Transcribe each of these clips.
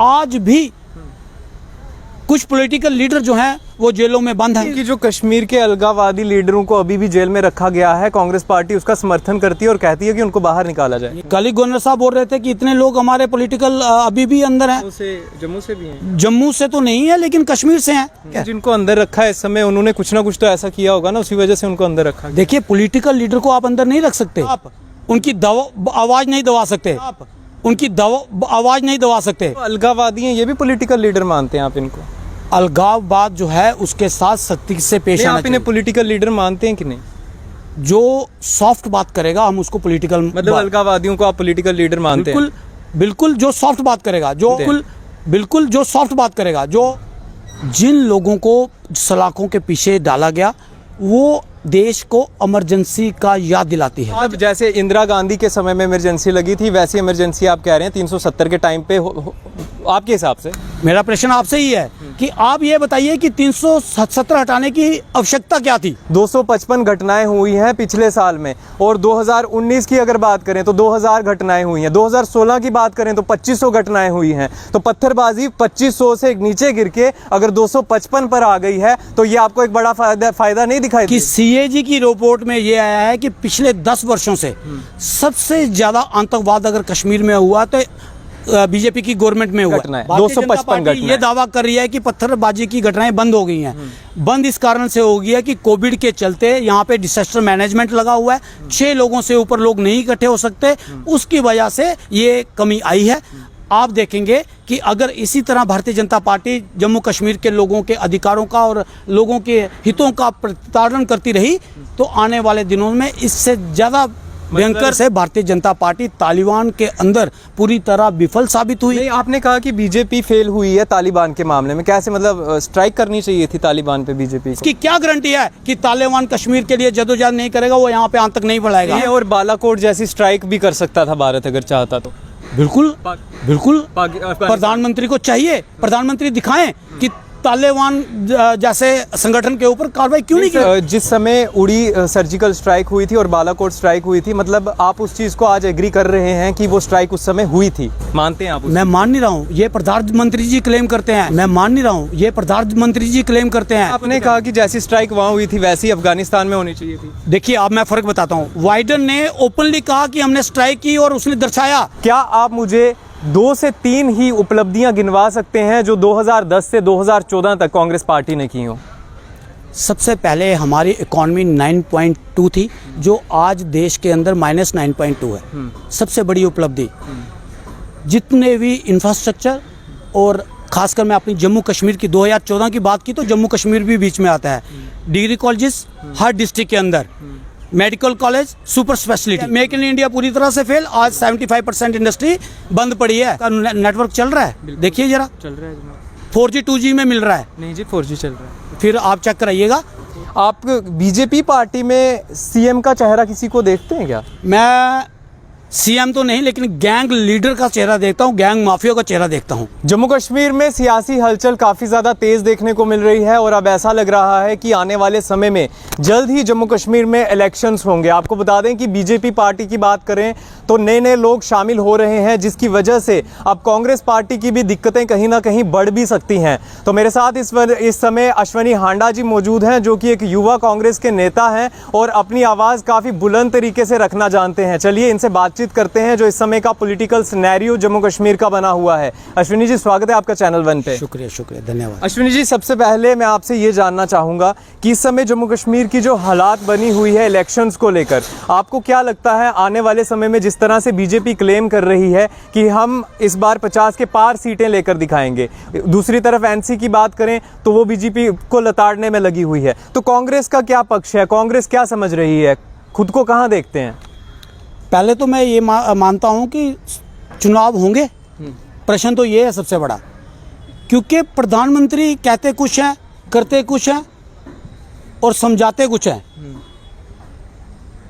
आज भी कुछ पॉलिटिकल लीडर जो हैं वो जेलों में बंद हैं। कि जो कश्मीर के अलगाववादी लीडरों को अभी भी जेल में रखा गया है, कांग्रेस पार्टी उसका समर्थन करती है और कहती है कि उनको बाहर निकाला जाए। कल ही गवर्नर साहब बोल रहे थे कि इतने लोग हमारे पॉलिटिकल अभी भी अंदर हैं। जम्मू से भी हैं। जम्मू से तो नहीं है लेकिन कश्मीर से हैं। जिनको अंदर रखा है इस समय, उन्होंने कुछ ना कुछ तो ऐसा किया होगा ना, उसी वजह से उनको अंदर रखा। देखिए, पॉलिटिकल लीडर को आप अंदर नहीं रख सकते, आप उनकी आवाज नहीं दबा सकते, आप उनकी आवाज नहीं दबा सकते। अलगाववादी हैं, ये भी पॉलिटिकल लीडर मानते हैं आप इनको? अलगाववाद जो है उसके साथ सख्ती से पेश आना आप इन्हें पॉलिटिकल लीडर मानते हैं कि नहीं? जो सॉफ्ट बात करेगा हम उसको पॉलिटिकल, मतलब अलगाववादियों को आप पॉलिटिकल लीडर मानते हैं? बिल्कुल जो सॉफ्ट बात करेगा, बिल्कुल जो सॉफ्ट बात करेगा, जो जिन लोगों को सलाखों के पीछे डाला गया वो देश को इमरजेंसी का याद दिलाती है। अब जैसे इंदिरा गांधी के समय में इमरजेंसी लगी थी, वैसी इमरजेंसी आप कह रहे हैं 370 के टाइम पे आपके हिसाब से? मेरा प्रश्न आपसे ही है कि आप ये बताइए कि 370 हटाने की आवश्यकता क्या थी? 255 घटनाएं हुई हैं पिछले साल में, और 2019 की अगर बात करें तो 2000 घटनाएं हुई हैं। 2016 की बात करें तो 2500 घटनाएं हुई हैं। तो पत्थरबाजी 2500 से नीचे गिर के अगर 255 पर आ गई है तो ये आपको एक बड़ा फायदा नहीं दिखाई कि सीएजी की रिपोर्ट में ये आया है कि पिछले 10 वर्षों से सबसे ज्यादा आतंकवाद अगर कश्मीर में हुआ तो बीजेपी की गवर्नमेंट में हुआ। 255 घटनाएं। ये दावा कर रही है कि पत्थरबाजी की घटनाएं बंद हो गई हैं। बंद इस कारण से हो गई है कि कोविड के चलते यहाँ पे डिजास्टर मैनेजमेंट लगा हुआ है, 6 लोगों से ऊपर लोग नहीं इकट्ठे हो सकते, उसकी वजह से ये कमी आई है। आप देखेंगे कि अगर इसी तरह भारतीय जनता पार्टी जम्मू कश्मीर के लोगों के अधिकारों का और लोगों के हितों का प्रताड़न करती रही तो आने वाले दिनों में इससे ज्यादा भयंकर से भारतीय जनता पार्टी तालिबान के अंदर पूरी तरह विफल साबित हुई। नहीं, आपने कहा कि बीजेपी फेल हुई है तालिबान के मामले में, कैसे? मतलब स्ट्राइक करनी चाहिए थी तालिबान पे बीजेपी को? इसकी क्या गारंटी है कि तालिबान कश्मीर के लिए जदोजहद नहीं करेगा, वो यहाँ पे आतंक नहीं बढ़ाएगा? और बालाकोट जैसी स्ट्राइक भी कर सकता था भारत अगर चाहता तो। बिल्कुल प्रधानमंत्री को चाहिए, प्रधानमंत्री दिखाएं कि तालिबान जैसे संगठन के ऊपर कार्रवाई क्यों नहीं की? जिस समय उड़ी सर्जिकल स्ट्राइक हुई थी और बालाकोट स्ट्राइक हुई थी, मतलब आप उस चीज को आज एग्री कर रहे हैं कि वो स्ट्राइक उस समय हुई थी, मानते हैं आप? मैं मान नहीं रहा हूँ, ये प्रधानमंत्री जी क्लेम करते हैं। मैं मान नहीं रहा हूँ, ये प्रधानमंत्री जी क्लेम करते हैं। आपने कहा कि जैसी स्ट्राइक वहाँ हुई थी वैसी अफगानिस्तान में होनी चाहिए थी। देखिए, अब मैं फर्क बताता हूँ। बाइडेन ने ओपनली कहा कि हमने स्ट्राइक की और उसने दर्शाया। क्या आप मुझे 2 से 3 ही उपलब्धियां गिनवा सकते हैं जो 2010 से 2014 तक कांग्रेस पार्टी ने की हो? सबसे पहले हमारी इकॉनमी 9.2 थी जो आज देश के अंदर -9.2 है। सबसे बड़ी उपलब्धि। जितने भी इंफ्रास्ट्रक्चर, और खासकर मैं अपनी जम्मू कश्मीर की 2014 की बात की तो जम्मू कश्मीर भी बीच में आता है। डिग्री कॉलेजेस हर डिस्ट्रिक्ट के अंदर, medical college, super speciality. Make in India पूरी तरह से फेल। आज 75% इंडस्ट्री बंद पड़ी है। नेटवर्क चल रहा है, देखिए जरा। चल रहा है 4G 2G में मिल रहा है? नहीं जी, 4G चल रहा है। फिर आप चेक कराइएगा। आप बीजेपी पार्टी में सीएम का चेहरा किसी को देखते हैं क्या? मैं सीएम तो नहीं, लेकिन गैंग लीडर का चेहरा देखता हूँ, गैंग माफिया का चेहरा देखता हूँ। जम्मू कश्मीर में सियासी हलचल काफ़ी ज़्यादा तेज़ देखने को मिल रही है और अब ऐसा लग रहा है कि आने वाले समय में जल्द ही जम्मू कश्मीर में इलेक्शंस होंगे। आपको बता दें कि बीजेपी पार्टी की बात करें तो नए लोग शामिल हो रहे हैं, जिसकी वजह से अब कांग्रेस पार्टी की भी दिक्कतें कहीं ना कहीं बढ़ भी सकती हैं। तो मेरे साथ इस समय अश्वनी हांडा जी मौजूद हैं, जो कि एक युवा कांग्रेस के नेता हैं और अपनी आवाज़ काफ़ी बुलंद तरीके से रखना जानते हैं। चलिए इनसे बातचीत करते हैं जो इस समय का पॉलिटिकल सिनेरियो जम्मू कश्मीर का बना हुआ है। अश्विनी जी, स्वागत है आपका चैनल 1 पे। शुक्रिया, धन्यवाद। अश्विनी जी, सबसे पहले मैं आपसे ये जानना चाहूँगा कि इस समय जम्मू कश्मीर की जो हालात बनी हुई है इलेक्शंस को लेकर, आपको क्या लगता है आने वाले समय में जिस तरह से बीजेपी क्लेम कर रही है कि हम इस बार 50 के पार सीटें लेकर दिखाएंगे, दूसरी तरफ एनसी की बात करें तो वो बीजेपी को लताड़ने में लगी हुई है, तो कांग्रेस का क्या पक्ष है? कांग्रेस क्या समझ रही है? खुद को कहाँ देखते हैं? पहले तो मैं ये मानता हूँ कि चुनाव होंगे। प्रश्न तो ये है सबसे बड़ा, क्योंकि प्रधानमंत्री कहते कुछ हैं, करते कुछ हैं और समझाते कुछ हैं।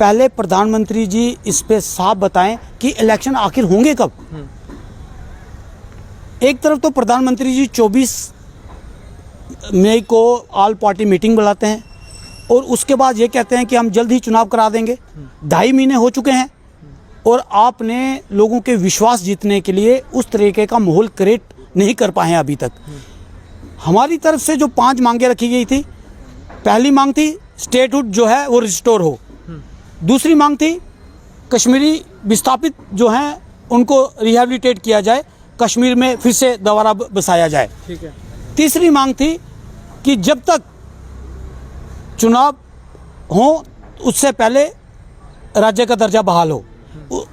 पहले प्रधानमंत्री जी इस पे साफ बताएं कि इलेक्शन आखिर होंगे कब। एक तरफ तो प्रधानमंत्री जी 24 मई को ऑल पार्टी मीटिंग बुलाते हैं और उसके बाद ये कहते हैं कि हम जल्द ही चुनाव करा देंगे। 2.5 महीने हो चुके हैं और आपने लोगों के विश्वास जीतने के लिए उस तरीके का माहौल क्रिएट नहीं कर पाए हैं अभी तक। हमारी तरफ से जो 5 मांगे रखी गई थी, पहली मांग थी स्टेटहुड जो है वो रिस्टोर हो, दूसरी मांग थी कश्मीरी विस्थापित जो हैं उनको रिहैबिलिटेट किया जाए, कश्मीर में फिर से दोबारा बसाया जाए। ठीक है। तीसरी मांग थी कि जब तक चुनाव हो उससे पहले राज्य का दर्जा बहाल हो।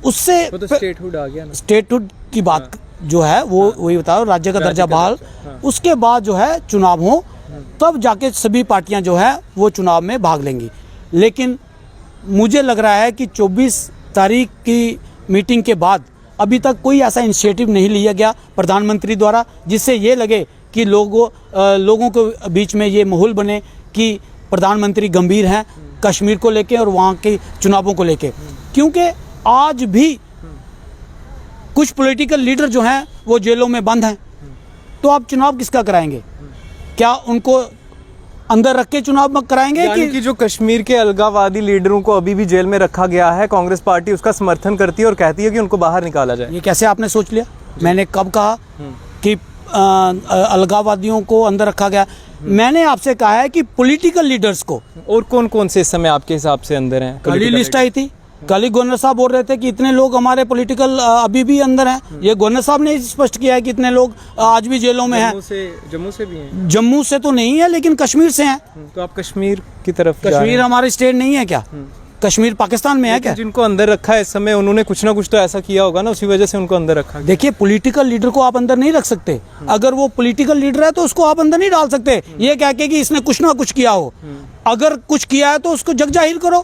उससे वो तो स्टेटहुड आ गया ना। स्टेटहुड की बात जो है वो वही बताओ, राज्य का दर्जा बहाल, उसके बाद जो है चुनाव हो, तब जाके सभी पार्टियां जो है वो चुनाव में भाग लेंगी। लेकिन मुझे लग रहा है कि 24 तारीख की मीटिंग के बाद अभी तक कोई ऐसा इनिशिएटिव नहीं लिया गया प्रधानमंत्री द्वारा जिससे ये लगे कि लोगों के बीच में ये माहौल बने कि प्रधानमंत्री गंभीर हैं कश्मीर को लेके और वहाँ के चुनावों को लेके। क्योंकि आज भी कुछ पॉलिटिकल लीडर जो हैं वो जेलों में बंद हैं, तो आप चुनाव किसका कराएंगे? क्या उनको अंदर रख के चुनाव कराएंगे? कि जो कश्मीर के अलगाववादी लीडरों को अभी भी जेल में रखा गया है, कांग्रेस पार्टी उसका समर्थन करती है और कहती है कि उनको बाहर निकाला जाए। ये कैसे आपने सोच लिया? मैंने कब कहा कि अलगाववादियों को अंदर रखा गया? मैंने आपसे कहा है कि पॉलिटिकल लीडर्स को। और कौन कौन से इस समय आपके हिसाब से अंदर हैं? कल ही लिस्ट आई थी, कल ही गवर्नर साहब बोल रहे थे कि इतने लोग हमारे पॉलिटिकल अभी भी अंदर हैं। ये गवर्नर साहब ने स्पष्ट किया है कि इतने लोग आज भी जेलों में हैं। जम्मू से भी हैं? जम्मू से तो नहीं है लेकिन कश्मीर से हैं। तो आप कश्मीर की तरफ कश्मीर हमारी स्टेट नहीं है क्या? कश्मीर पाकिस्तान में है क्या? जिनको अंदर रखा है इस समय उन्होंने कुछ ना कुछ तो ऐसा किया होगा ना, उसी वजह से उनको अंदर रखा। देखिए, पॉलिटिकल लीडर को आप अंदर नहीं रख सकते। अगर वो पॉलिटिकल लीडर है तो उसको आप अंदर नहीं डाल सकते ये कह के कि इसने कुछ ना कुछ किया हो। अगर कुछ किया है तो उसको जग जाहिर करो,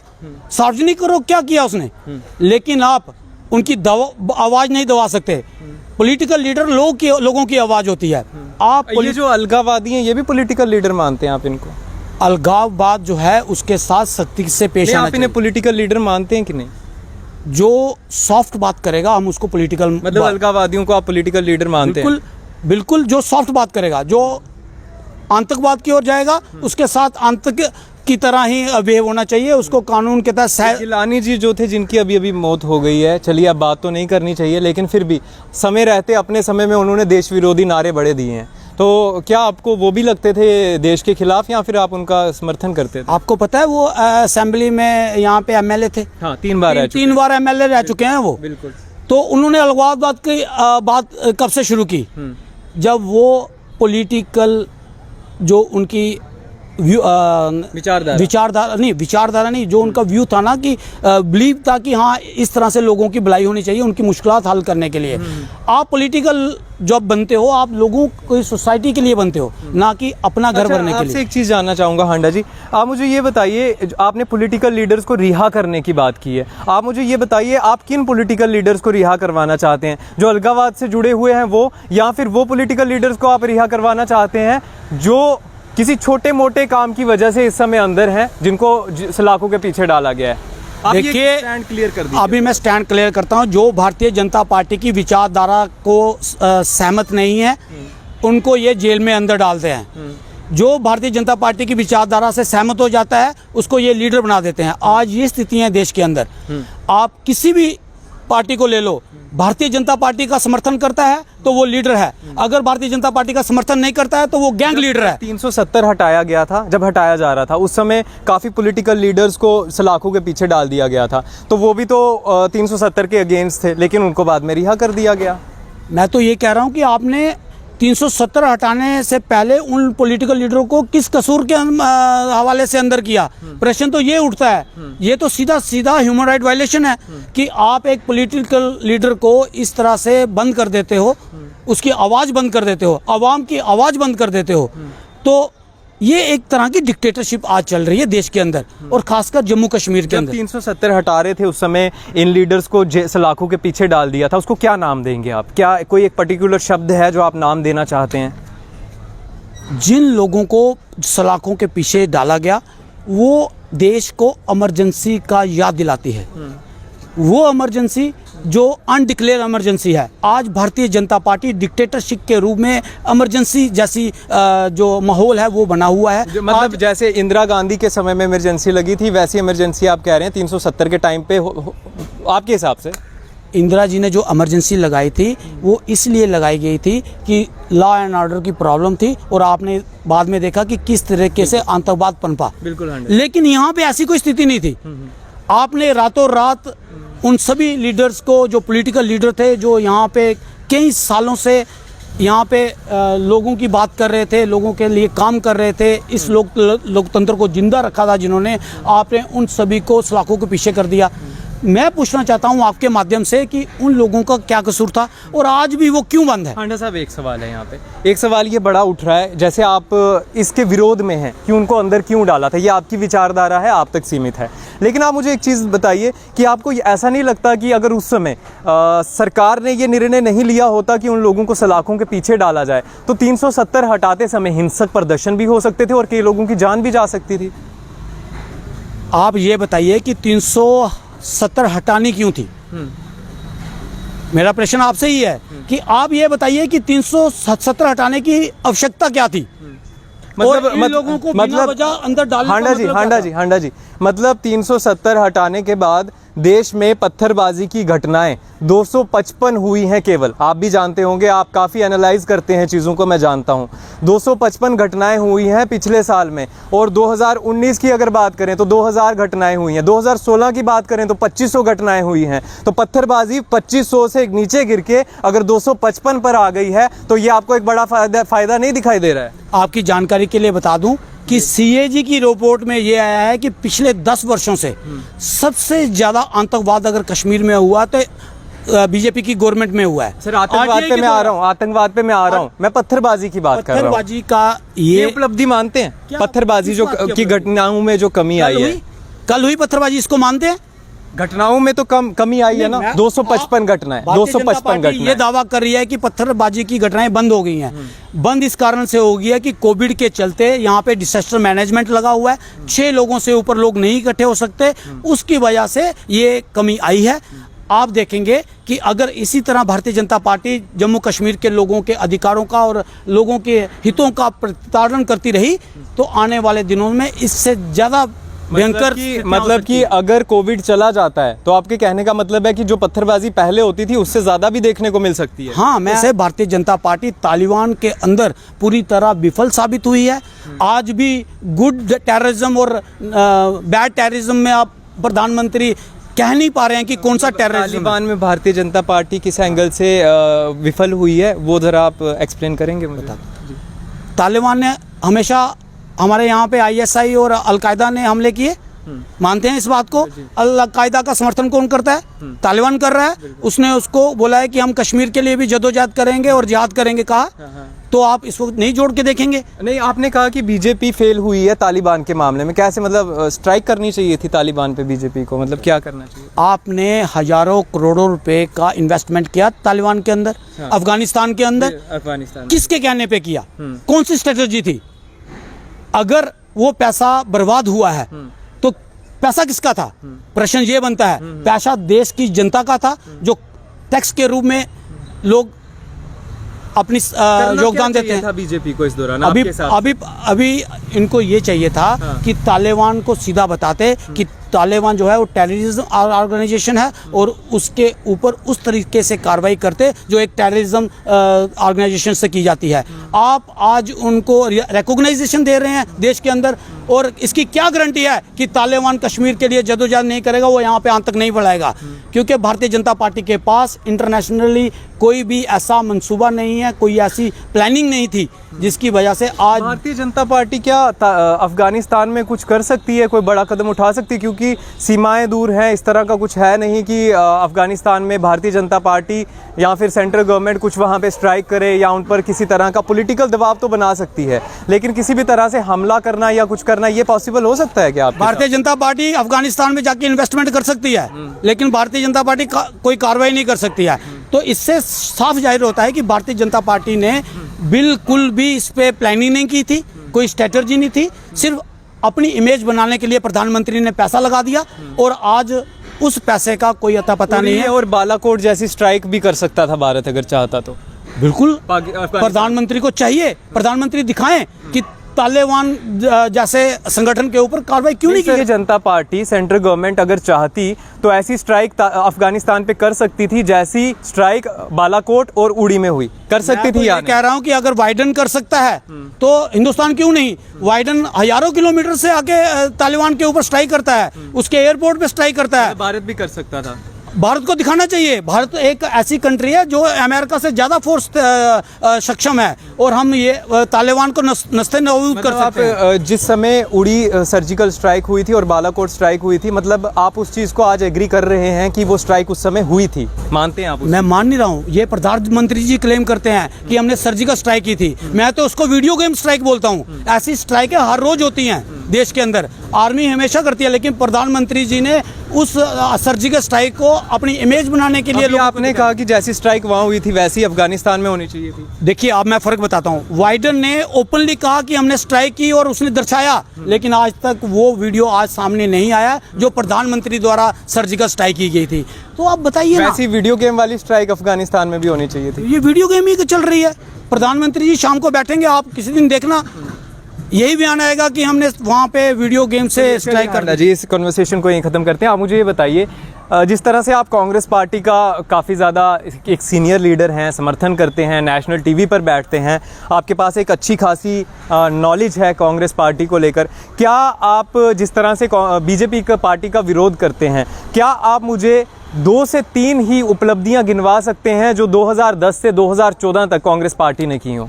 सार्वजनिक करो क्या किया उसने। लेकिन आप उनकी आवाज नहीं दबा सकते। पॉलिटिकल लीडर लोगों की आवाज होती है। आप ये जो अलगाववादी हैं ये भी पॉलिटिकल लीडर मानते हैं आप इनको? अलगाववाद जो है उसके साथ सख्ती से पेश आना चाहिए। आप इन्हें पॉलिटिकल लीडर मानते हैं कि नहीं? जो सॉफ्ट बात करेगा हम उसको पॉलिटिकल, मतलब अलगाववादियों को आप पॉलिटिकल लीडर मानते हैं? बिल्कुल। जो सॉफ्ट बात करेगा, जो आतंकवाद की ओर जाएगा, उसके साथ आतंक की तरह ही बिहेव होना चाहिए, उसको कानून के तहत। गिलानी जी जो थे जिनकी अभी अभी मौत हो गई है, चलिए अब बात तो नहीं करनी चाहिए, लेकिन फिर भी समय रहते अपने समय में उन्होंने देश विरोधी नारे बड़े दिए हैं, तो क्या आपको वो भी लगते थे देश के खिलाफ या फिर आप उनका समर्थन करते थे? आपको पता है वो असेंबली में यहाँ पे एमएलए थे। हाँ, 3 बार एमएलए रह चुके हैं वो। बिल्कुल। तो उन्होंने अलगाववाद की बात कब से शुरू की? जब वो पॉलिटिकल जो उनकी विचारधारा नहीं, जो उनका व्यू था ना कि बिलीव था कि हाँ इस तरह से लोगों की भलाई होनी चाहिए उनकी मुश्किलात हल करने के लिए। आप पॉलिटिकल जब बनते हो आप लोगों को, सोसाइटी के लिए बनते हो, ना कि अपना घर भरने के लिए। आपसे एक चीज़ जानना चाहूँगा हांडा जी, आप मुझे ये बताइए, आपने पॉलिटिकल लीडर्स को रिहा करने की बात की है, आप मुझे ये बताइए आप किन पॉलिटिकल लीडर्स को रिहा करवाना चाहते हैं? जो अलगाववाद से जुड़े हुए हैं वो, या फिर वो पॉलिटिकल लीडर्स को आप रिहा करवाना चाहते हैं जो किसी छोटे मोटे काम की वजह से इस समय अंदर हैं, जिनको सलाखों के पीछे डाला गया है? देखिए, स्टैंड क्लियर कर दीजिए। अभी मैं स्टैंड क्लियर करता हूं। जो भारतीय जनता पार्टी की विचारधारा को सहमत नहीं है उनको ये जेल में अंदर डालते हैं। जो भारतीय जनता पार्टी की विचारधारा से सहमत हो जाता है उसको ये लीडर बना देते हैं। आज ये स्थिति है देश के अंदर। आप किसी भी पार्टी को ले लो, भारतीय जनता पार्टी का समर्थन करता है तो वो लीडर है, अगर भारतीय जनता पार्टी का समर्थन नहीं करता है तो वो गैंग लीडर है। 370 हटाया गया था, जब हटाया जा रहा था उस समय काफ़ी पॉलिटिकल लीडर्स को सलाखों के पीछे डाल दिया गया था, तो वो भी तो 370 के अगेंस्ट थे, लेकिन उनको बाद में रिहा कर दिया गया। मैं तो ये कह रहा हूँ कि आपने 370 हटाने से पहले उन पॉलिटिकल लीडरों को किस कसूर के हवाले से अंदर किया? प्रश्न तो ये उठता है। ये तो सीधा सीधा ह्यूमन राइट वायलेशन है कि आप एक पॉलिटिकल लीडर को इस तरह से बंद कर देते हो, उसकी आवाज़ बंद कर देते हो, आवाम की आवाज़ बंद कर देते हो। तो ये एक तरह की डिक्टेटरशिप आज चल रही है देश के अंदर और खासकर जम्मू कश्मीर के अंदर। 370 हटा रहे थे उस समय, इन लीडर्स को सलाखों के पीछे डाल दिया था, उसको क्या नाम देंगे आप? क्या कोई एक पर्टिकुलर शब्द है जो आप नाम देना चाहते हैं? जिन लोगों को सलाखों के पीछे डाला गया वो देश को इमरजेंसी का याद दिलाती है। वो इमरजेंसी जो अनडिक्लेयर इमरजेंसी है, आज भारतीय जनता पार्टी डिक्टेटरशिप के रूप में इमरजेंसी जैसी जो माहौल है वो बना हुआ है। मतलब जैसे इंदिरा गांधी के समय में इमरजेंसी लगी थी वैसी इमरजेंसी आप कह रहे हैं 370 के टाइम पे आपके हिसाब से? इंदिरा जी ने जो इमरजेंसी लगाई थी वो इसलिए लगाई गई थी कि लॉ एंड ऑर्डर की प्रॉब्लम थी, और आपने बाद में देखा कि किस तरीके से आतंकवाद पनपा। बिल्कुल। लेकिन यहाँ पे ऐसी कोई स्थिति नहीं थी। आपने रातों रात उन सभी लीडर्स को, जो पॉलिटिकल लीडर थे, जो यहाँ पे कई सालों से यहाँ पे लोगों की बात कर रहे थे, लोगों के लिए काम कर रहे थे, इस लोकतंत्र को जिंदा रखा था जिन्होंने, आपने उन सभी को सलाखों के पीछे कर दिया। मैं पूछना चाहता हूं आपके माध्यम से कि उन लोगों का क्या कसूर था और आज भी वो क्यों बंद है? हांडा साहब, एक सवाल है यहाँ पे, एक सवाल ये बड़ा उठ रहा है, जैसे आप इसके विरोध में हैं कि उनको अंदर क्यों डाला था, ये आपकी विचारधारा है, आप तक सीमित है। लेकिन आप मुझे एक चीज़ बताइए कि आपको ऐसा नहीं लगता कि अगर उस समय सरकार ने ये निर्णय नहीं लिया होता कि उन लोगों को सलाखों के पीछे डाला जाए, तो 370 हटाते समय हिंसक प्रदर्शन भी हो सकते थे और कई लोगों की जान भी जा सकती थी? आप ये बताइए कि 370 हटानी क्यों थी? मेरा प्रश्न आपसे ही है कि आप ये बताइए कि 370 हटाने की आवश्यकता क्या थी? और इन लोगों को बिना वजह अंदर डालने का मतलब क्या था? हांडा जी, मतलब 370 हटाने के बाद देश में पत्थरबाजी की घटनाएं 255 हुई हैं केवल। आप भी जानते होंगे, आप काफ़ी एनालाइज करते हैं चीज़ों को, मैं जानता हूं। 255 घटनाएं हुई हैं पिछले साल में, और 2019 की अगर बात करें तो 2000 घटनाएं हुई हैं, 2016 की बात करें तो 2500 घटनाएं हुई हैं। तो पत्थरबाजी 2500 से नीचे गिर के अगर 255 पर आ गई है, तो ये आपको एक बड़ा फायदा नहीं दिखाई दे रहा है? आपकी जानकारी के लिए बता दूं कि सीएजी की रिपोर्ट में ये आया है कि पिछले 10 वर्षों से सबसे ज्यादा आतंकवाद अगर कश्मीर में हुआ तो बीजेपी की गवर्नमेंट में हुआ है। सर, आतंकवाद पे मैं आ रहा हूँ, मैं पत्थरबाजी की बात कर रहा हूँ। पत्थरबाजी का ये उपलब्धि मानते हैं? पत्थरबाजी जो की घटनाओं में जो कमी आई है, कल हुई पत्थरबाजी, इसको मानते हैं? घटनाओं में तो कमी आई है ना, 255 घटनाएं, 255 घटनाएं। ये दावा कर रही है कि पत्थरबाजी की घटनाएं बंद हो गई हैं। बंद इस कारण से हो गई है कि कोविड के चलते यहाँ पे डिसास्टर मैनेजमेंट लगा हुआ है, 6 लोगों से ऊपर लोग नहीं इकट्ठे हो सकते, उसकी वजह से ये कमी आई है। आप देखेंगे कि अगर इसी तरह भारतीय जनता पार्टी जम्मू कश्मीर के लोगों के अधिकारों का और लोगों के हितों का प्रतिपादन करती रही तो आने वाले दिनों में इससे ज्यादा भयंकर, मतलब कि अगर कोविड चला जाता है तो आपके कहने का मतलब है कि जो पत्थरबाजी पहले होती थी उससे ज्यादा भी देखने को मिल सकती है? हाँ, मैं से भारतीय जनता पार्टी तालिबान के अंदर पूरी तरह विफल साबित हुई है। आज भी गुड टेररिज्म और बैड टेररिज्म में आप प्रधानमंत्री कह नहीं पा रहे हैं कि कौन सा टेररिज्म। तालिबान में भारतीय जनता पार्टी किस एंगल से विफल हुई है, वो जरा आप एक्सप्लेन करेंगे मुझे? तालिबान ने हमेशा हमारे यहाँ पे आईएसआई और अलकायदा ने हमले किए, मानते हैं इस बात को? अलकायदा का समर्थन कौन करता है? तालिबान कर रहा है। उसने उसको बोला है कि हम कश्मीर के लिए भी जदोजहद करेंगे और जिहाद करेंगे कहा, तो आप इसको नहीं जोड़ के देखेंगे? नहीं, आपने कहा कि बीजेपी फेल हुई है तालिबान के मामले में, कैसे? मतलब स्ट्राइक करनी चाहिए थी तालिबान पे बीजेपी को, मतलब क्या करना चाहिए? आपने हजारों करोड़ों रुपए का इन्वेस्टमेंट किया तालिबान के अंदर, अफगानिस्तान के अंदर। अफगानिस्तान किसके कहने पे किया? कौन सी स्ट्रेटेजी थी? अगर वो पैसा बर्बाद हुआ है तो पैसा किसका था? प्रश्न ये बनता है। पैसा देश की जनता का था, जो टैक्स के रूप में लोग अपनी योगदान देते हैं। बीजेपी को इस दौरान अभी इनको ये चाहिए था कि तालिबान को सीधा बताते कि तालिबान जो है वो टेररिज्म ऑर्गेनाइजेशन है और उसके ऊपर उस तरीके से कार्रवाई करते जो एक टेररिज्म ऑर्गेनाइजेशन से की जाती है। आप आज उनको रिकॉग्नाइजेशन दे रहे हैं देश के अंदर, और इसकी क्या गारंटी है कि तालिबान कश्मीर के लिए जदोजहद नहीं करेगा, वो यहाँ पे आतंक नहीं बढ़ाएगा? क्योंकि भारतीय जनता पार्टी के पास इंटरनेशनली कोई भी ऐसा मंसूबा नहीं है, कोई ऐसी प्लानिंग नहीं थी जिसकी वजह से आज भारतीय जनता पार्टी क्या अफगानिस्तान में कुछ कर सकती है, कोई बड़ा कदम उठा सकती है? क्योंकि सीमाएं दूर हैं, इस तरह का कुछ है नहीं कि अफगानिस्तान में भारतीय जनता पार्टी या फिर सेंट्रल गवर्नमेंट कुछ वहाँ पे स्ट्राइक करे या उन पर किसी तरह का पॉलिटिकल दबाव तो बना सकती है, लेकिन किसी भी तरह से हमला करना या कुछ करना ये पॉसिबल हो सकता है क्या? भारतीय जनता पार्टी अफगानिस्तान में जाके इन्वेस्टमेंट कर सकती है, लेकिन भारतीय जनता पार्टी कोई कार्रवाई नहीं कर सकती है। तो इससे साफ जाहिर होता है कि भारतीय जनता पार्टी ने बिल्कुल भी इस पे प्लानिंग नहीं की थी, कोई स्ट्रेटजी नहीं थी, सिर्फ अपनी इमेज बनाने के लिए प्रधानमंत्री ने पैसा लगा दिया और आज उस पैसे का कोई अता पता नहीं है। और बालाकोट जैसी स्ट्राइक भी कर सकता था भारत अगर चाहता तो। बिल्कुल, प्रधानमंत्री को चाहिए, प्रधानमंत्री दिखाएं कि तालिबान जैसे संगठन के ऊपर कार्रवाई क्यों नहीं की भारतीय गई? जनता पार्टी सेंट्रल गवर्नमेंट अगर चाहती तो ऐसी स्ट्राइक अफगानिस्तान पे कर सकती थी जैसी स्ट्राइक बालाकोट और उड़ी में हुई, कर सकती मैं तो थी ये या कह रहा हूं कि अगर बाइडन कर सकता है तो हिंदुस्तान क्यों नहीं? बाइडन हजारों किलोमीटर से आके तालिबान के ऊपर स्ट्राइक करता है, उसके एयरपोर्ट पे स्ट्राइक करता है। भारत भी कर सकता था। भारत को दिखाना चाहिए, भारत एक ऐसी कंट्री है जो अमेरिका से ज्यादा फोर्स सक्षम है और हम ये तालिबान को नस्ते नाबूद कर सकते हैं। आप जिस समय उड़ी सर्जिकल स्ट्राइक हुई थी और बालाकोट स्ट्राइक हुई थी, मतलब आप उस चीज को आज एग्री कर रहे हैं कि वो स्ट्राइक उस समय हुई थी, मानते हैं आप? मैं मान नहीं रहा हूँ, ये प्रधानमंत्री जी क्लेम करते हैं कि हमने सर्जिकल स्ट्राइक की थी, मैं तो उसको वीडियो गेम स्ट्राइक बोलता हूँ। ऐसी स्ट्राइकें हर रोज होती हैं देश के अंदर, आर्मी हमेशा करती है, लेकिन प्रधानमंत्री जी ने उस सर्जिकल स्ट्राइक को अपनी इमेज बनाने के लिए अभी आपने कहा कि जैसी स्ट्राइक वहां हुई थी वैसी अफगानिस्तान में होनी चाहिए थी। देखिए, अब मैं फर्क बताता हूँ। बाइडन ने ओपनली कहा कि हमने स्ट्राइक की और उसने दर्शाया, लेकिन आज तक वो वीडियो आज सामने नहीं आया जो प्रधानमंत्री द्वारा सर्जिकल स्ट्राइक की गई थी। तो आप बताइए ना, वैसी वीडियो गेम वाली स्ट्राइक अफगानिस्तान में भी होनी चाहिए थी। ये वीडियो गेम ही चल रही है। प्रधानमंत्री जी शाम को बैठेंगे, आप किसी दिन देखना, यही बयान आएगा कि हमने वहाँ पे वीडियो गेम से स्ट्राइक कर जी, इस कन्वर्सेशन को यहीं ख़त्म करते हैं। आप मुझे ये बताइए, जिस तरह से आप कांग्रेस पार्टी का काफ़ी ज़्यादा एक सीनियर लीडर हैं, समर्थन करते हैं, नेशनल टीवी पर बैठते हैं, आपके पास एक अच्छी खासी नॉलेज है कांग्रेस पार्टी को लेकर, क्या आप जिस तरह से बीजेपी का पार्टी का विरोध करते हैं, क्या आप मुझे 2 से 3 ही उपलब्धियां गिनवा सकते हैं जो 2010 से 2014 तक कांग्रेस पार्टी ने की हों?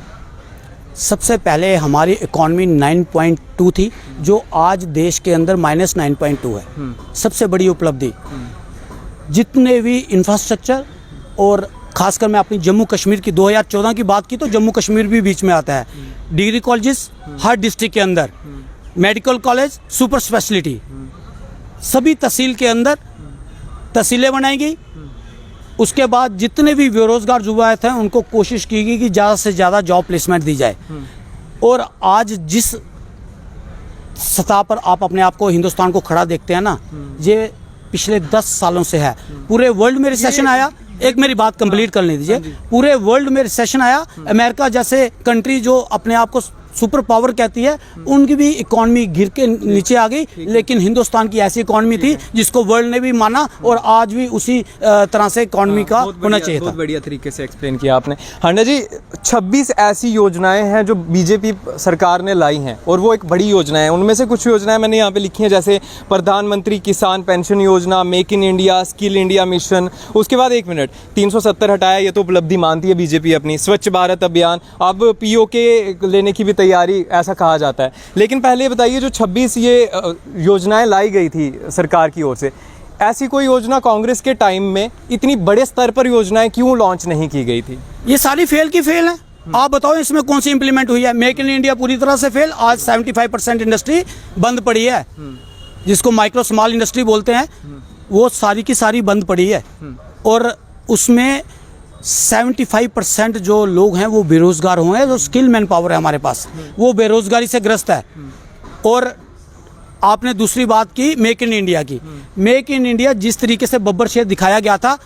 सबसे पहले हमारी इकॉनमी 9.2 थी, जो आज देश के अंदर -9.2 है। सबसे बड़ी उपलब्धि। जितने भी इंफ्रास्ट्रक्चर, और खासकर मैं अपनी जम्मू कश्मीर की 2014 की बात की तो जम्मू कश्मीर भी बीच में आता है। डिग्री कॉलेजेस हर डिस्ट्रिक्ट के अंदर, मेडिकल कॉलेज, सुपर स्पेशलिटी, सभी तहसील के अंदर तहसीलें बनाई गई। उसके बाद जितने भी बेरोजगार युवा थे उनको कोशिश की गई कि ज़्यादा से ज़्यादा जॉब प्लेसमेंट दी जाए। और आज जिस सतह पर आप अपने आप को, हिंदुस्तान को खड़ा देखते हैं ना, ये पिछले 10 सालों से है। पूरे वर्ल्ड में रिसेशन आया, एक मेरी बात कंप्लीट करने दीजिए। पूरे वर्ल्ड में रिसेशन आया, अमेरिका जैसे कंट्री जो अपने आप को सुपर पावर कहती है, उनकी भी इकॉनमी गिर के नीचे आ गई, लेकिन हिंदुस्तान की ऐसी इकॉनमी थी जिसको वर्ल्ड ने भी माना और आज भी उसी तरह से इकॉनमी का होना चाहिए था। बहुत बढ़िया तरीके से एक्सप्लेन किया आपने। हांडा जी, 26 ऐसी योजनाएं हैं जो बीजेपी सरकार ने लाई हैं और वो एक बड़ी योजना है। उनमें से कुछ योजनाएं मैंने यहाँ पे लिखी हैं, जैसे प्रधानमंत्री किसान पेंशन योजना, make in India, skill India mission. उसके बाद 1 मिनट, 370 हटाया, ये तो उपलब्धि मानती है बीजेपी अपनी। स्वच्छ भारत अभियान, अब पीओके लेने की भी तैयारी, ऐसा कहा जाता है। लेकिन पहले बताइए, जो 26 ये योजनाएं लाई गई थी सरकार की ओर से, ऐसी कोई योजना कांग्रेस के टाइम में इतनी बड़े स्तर पर योजनाएं क्यों लॉन्च नहीं की गई थी? ये सारी फेल की फेल है। आप बताओ इसमें कौन सी इंप्लीमेंट हुई है? मेक इन इंडिया पूरी तरह से फेल। आज 75% इंडस्ट्री बंद पड़ी है, जिसको माइक्रो स्मॉल इंडस्ट्री बोलते हैं, वो सारी की सारी बंद पड़ी है। और उसमें 75% जो लोग हैं वो बेरोजगार हुए हैं। जो स्किल मैन पावर है हमारे पास, वो बेरोजगारी से ग्रस्त है। और आपने दूसरी बात की मेक इन इंडिया की। मेक इन इंडिया जिस तरीके से बब्बर शेर दिखाया गया था,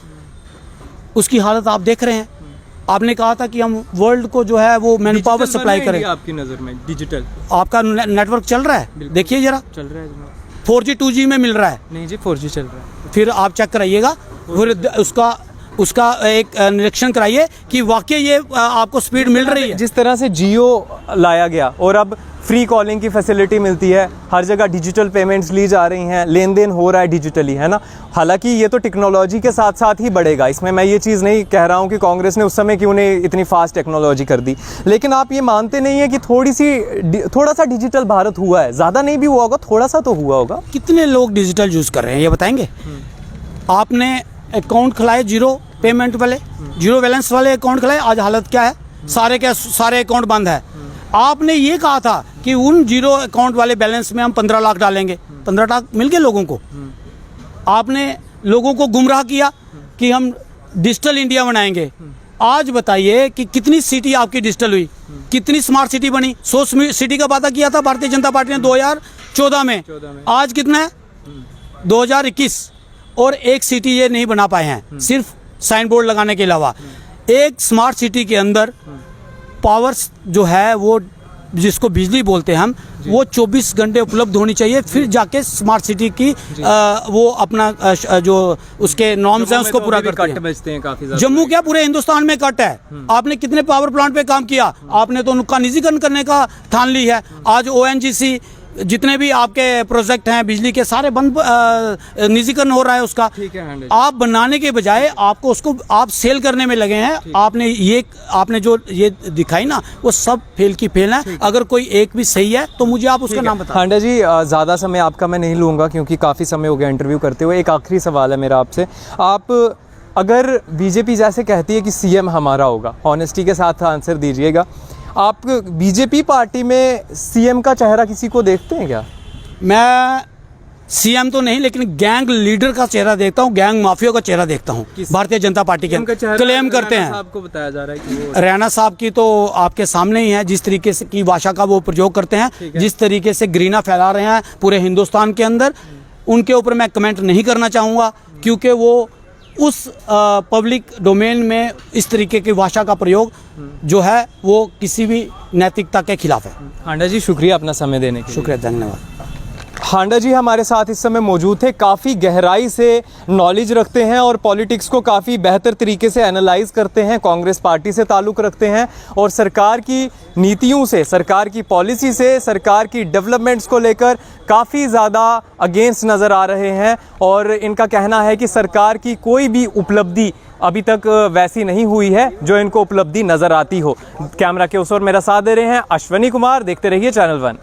उसकी हालत आप देख रहे हैं। आपने कहा था कि हम वर्ल्ड को जो है वो मैन पावर सप्लाई करें। आपकी नज़र में डिजिटल आपका नेटवर्क चल रहा है, देखिए जरा। चल रहा है जनाब। 4G 2G में मिल रहा है। नहीं जी, 4G चल रहा है। फिर आप चेक कराइएगा, फिर उसका एक निरीक्षण कराइए कि वाकई ये आपको स्पीड मिल रही है। जिस तरह से जियो लाया गया और अब फ्री कॉलिंग की फैसिलिटी मिलती है, हर जगह डिजिटल पेमेंट्स ली जा रही हैं, लेन देन हो रहा है डिजिटली, है ना। हालांकि ये तो टेक्नोलॉजी के साथ साथ ही बढ़ेगा, इसमें मैं ये चीज़ नहीं कह रहा हूँ कि कांग्रेस ने उस समय क्यों नहीं इतनी फास्ट टेक्नोलॉजी कर दी। लेकिन आप ये मानते नहीं है कि थोड़ा सा डिजिटल भारत हुआ है? ज़्यादा नहीं भी हुआ होगा, थोड़ा सा तो हुआ होगा। कितने लोग डिजिटल यूज़ कर रहे हैं ये बताएंगे? आपने अकाउंट खुलाए जीरो पेमेंट वाले, जीरो बैलेंस वाले अकाउंट खुलाए, आज हालत क्या है? सारे अकाउंट बंद है। आपने ये कहा था कि उन जीरो अकाउंट वाले बैलेंस में हम 15 लाख डालेंगे, 15 लाख मिल गए लोगों को। आपने लोगों को गुमराह किया कि हम डिजिटल इंडिया बनाएंगे। आज बताइए कि कितनी सिटी आपकी डिजिटल हुई, कितनी स्मार्ट सिटी बनी? 100 सिटी का वादा किया था भारतीय जनता पार्टी ने 2014 में। आज कितना है? 2021। और एक सिटी ये नहीं बना पाए हैं, सिर्फ साइन बोर्ड लगाने के अलावा। एक स्मार्ट सिटी के अंदर पावर जो है वो जिसको बिजली बोलते हैं हम, वो 24 घंटे उपलब्ध होनी चाहिए, फिर जाके स्मार्ट सिटी की वो अपना जो उसके नॉर्म्स हैं उसको पूरा करते हैं। बचते हैं काफी ज्यादा। जम्मू क्या पूरे हिंदुस्तान में कट है। आपने कितने पावर प्लांट पे काम किया, आपने तो उनका निजीकरण करने का ठान ली है। आज ONGC जितने भी आपके प्रोजेक्ट हैं बिजली के सारे बंद, निजीकरण हो रहा है उसका। ठीक है हांडा जी। आप बनाने के बजाय आपको उसको आप सेल करने में लगे हैं। आपने जो ये दिखाई ना, वो सब फेल की फेल है। अगर कोई एक भी सही है तो मुझे आप उसका नाम बताएं। हांडा जी, ज़्यादा समय आपका मैं नहीं लूँगा क्योंकि काफ़ी समय हो गया इंटरव्यू करते हुए। एक आखिरी सवाल है मेरा आपसे। आप अगर बीजेपी जैसे कहती है कि CM हमारा होगा, ऑनेस्टी के साथ आंसर दीजिएगा, आप बीजेपी पार्टी में CM का चेहरा किसी को देखते हैं क्या? मैं CM तो नहीं, लेकिन गैंग लीडर का चेहरा देखता हूँ, गैंग माफिया का चेहरा देखता हूँ। भारतीय जनता पार्टी के क्लेम करते हैं। आपको बताया जा रहा है कि वो रैना साहब की तो आपके सामने ही है, जिस तरीके से की भाषा का वो प्रयोग करते हैं, जिस तरीके से घृणा फैला रहे हैं पूरे हिंदुस्तान के अंदर, उनके ऊपर मैं कमेंट नहीं करना चाहूँगा, क्योंकि वो उस पब्लिक डोमेन में इस तरीके की भाषा का प्रयोग जो है वो किसी भी नैतिकता के खिलाफ है। हांडा जी, शुक्रिया अपना समय देने के लिए। शुक्रिया, धन्यवाद। हांडा जी हमारे साथ इस समय मौजूद थे। काफ़ी गहराई से नॉलेज रखते हैं और पॉलिटिक्स को काफ़ी बेहतर तरीके से एनालाइज करते हैं। कांग्रेस पार्टी से ताल्लुक़ रखते हैं और सरकार की नीतियों से, सरकार की पॉलिसी से, सरकार की डेवलपमेंट्स को लेकर काफ़ी ज़्यादा अगेंस्ट नज़र आ रहे हैं। और इनका कहना है कि सरकार की कोई भी उपलब्धि अभी तक वैसी नहीं हुई है जो इनको उपलब्धि नज़र आती हो। कैमरा के उस ओर मेरा साथ दे रहे हैं अश्वनी कुमार। देखते रहिए चैनल 1।